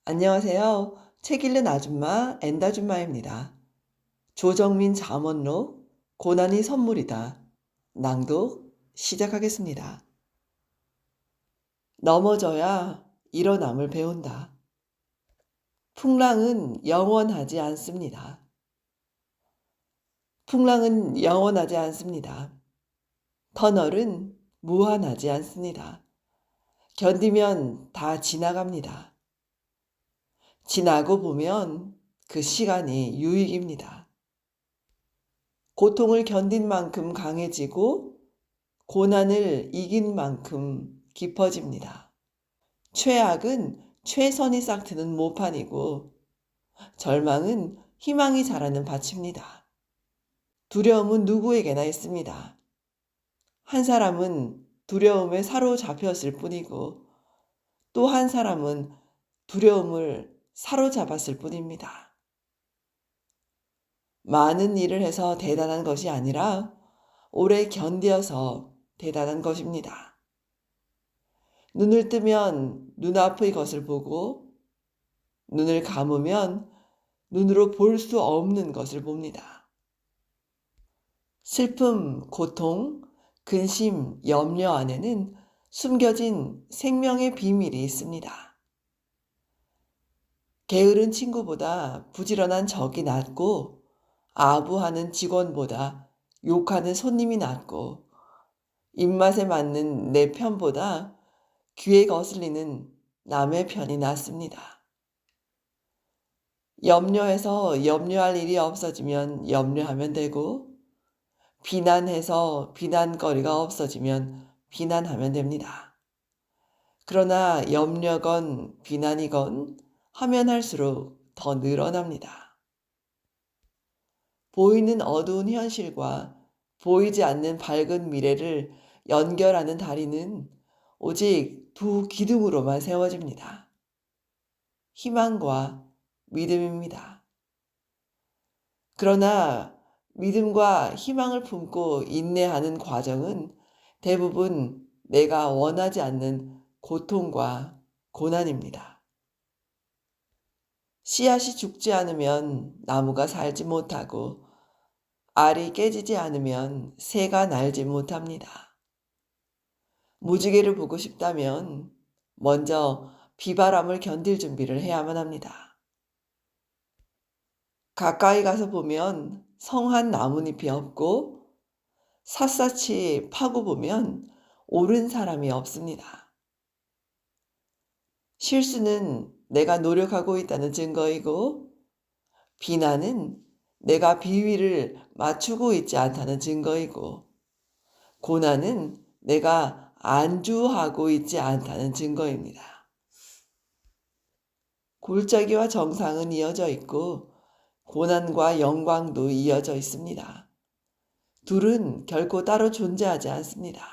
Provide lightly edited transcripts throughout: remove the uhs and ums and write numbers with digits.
안녕하세요. 책 읽는 아줌마 엔다줌마입니다. 조정민 잠언록 고난이 선물이다. 낭독 시작하겠습니다. 넘어져야 일어남을 배운다. 풍랑은 영원하지 않습니다. 풍랑은 영원하지 않습니다. 터널은 무한하지 않습니다. 견디면 다 지나갑니다. 지나고 보면 그 시간이 유익입니다. 고통을 견딘 만큼 강해지고 고난을 이긴 만큼 깊어집니다. 최악은 최선이 싹트는 모판이고 절망은 희망이 자라는 밭입니다. 두려움은 누구에게나 있습니다. 한 사람은 두려움에 사로잡혔을 뿐이고 또 한 사람은 두려움을 사로잡았을 뿐입니다. 많은 일을 해서 대단한 것이 아니라 오래 견뎌서 대단한 것입니다. 눈을 뜨면 눈앞의 것을 보고 눈을 감으면 눈으로 볼 수 없는 것을 봅니다. 슬픔, 고통, 근심, 염려 안에는 숨겨진 생명의 비밀이 있습니다. 게으른 친구보다 부지런한 적이 낫고 아부하는 직원보다 욕하는 손님이 낫고 입맛에 맞는 내 편보다 귀에 거슬리는 남의 편이 낫습니다. 염려해서 염려할 일이 없어지면 염려하면 되고 비난해서 비난거리가 없어지면 비난하면 됩니다. 그러나 염려건 비난이건 하면 할수록 더 늘어납니다. 보이는 어두운 현실과 보이지 않는 밝은 미래를 연결하는 다리는 오직 두 기둥으로만 세워집니다. 희망과 믿음입니다. 그러나 믿음과 희망을 품고 인내하는 과정은 대부분 내가 원하지 않는 고통과 고난입니다. 씨앗이 죽지 않으면 나무가 살지 못하고 알이 깨지지 않으면 새가 날지 못합니다. 무지개를 보고 싶다면 먼저 비바람을 견딜 준비를 해야만 합니다. 가까이 가서 보면 성한 나뭇잎이 없고 샅샅이 파고 보면 옳은 사람이 없습니다. 실수는 내가 노력하고 있다는 증거이고 비난은 내가 비위를 맞추고 있지 않다는 증거이고 고난은 내가 안주하고 있지 않다는 증거입니다. 골짜기와 정상은 이어져 있고 고난과 영광도 이어져 있습니다. 둘은 결코 따로 존재하지 않습니다.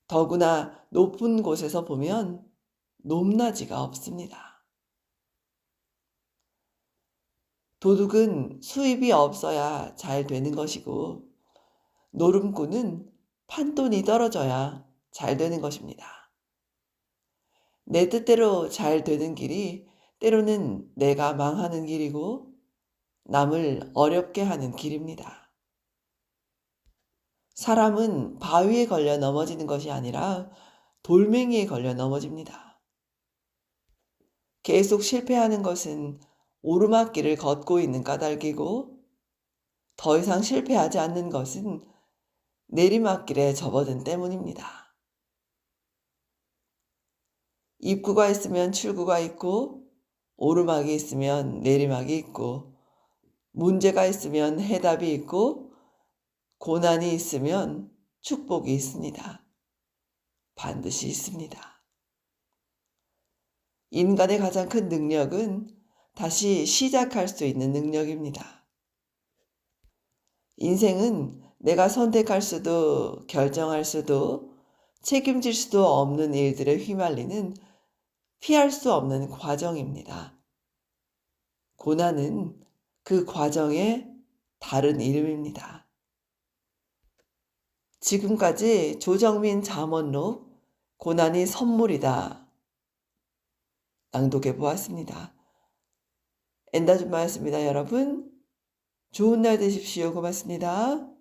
더구나 높은 곳에서 보면 높낮이가 없습니다. 도둑은 수입이 없어야 잘 되는 것이고 노름꾼은 판돈이 떨어져야 잘 되는 것입니다. 내 뜻대로 잘 되는 길이 때로는 내가 망하는 길이고 남을 어렵게 하는 길입니다. 사람은 바위에 걸려 넘어지는 것이 아니라 돌멩이에 걸려 넘어집니다. 계속 실패하는 것은 오르막길을 걷고 있는 까닭이고 더 이상 실패하지 않는 것은 내리막길에 접어든 때문입니다. 입구가 있으면 출구가 있고 오르막이 있으면 내리막이 있고 문제가 있으면 해답이 있고 고난이 있으면 축복이 있습니다. 반드시 있습니다. 인간의 가장 큰 능력은 다시 시작할 수 있는 능력입니다. 인생은 내가 선택할 수도 결정할 수도 책임질 수도 없는 일들에 휘말리는 피할 수 없는 과정입니다. 고난은 그 과정의 다른 이름입니다. 지금까지 조정민 잠언록 고난이 선물이다 낭독해 보았습니다. 엔다준마였습니다. 여러분, 좋은 날 되십시오. 고맙습니다.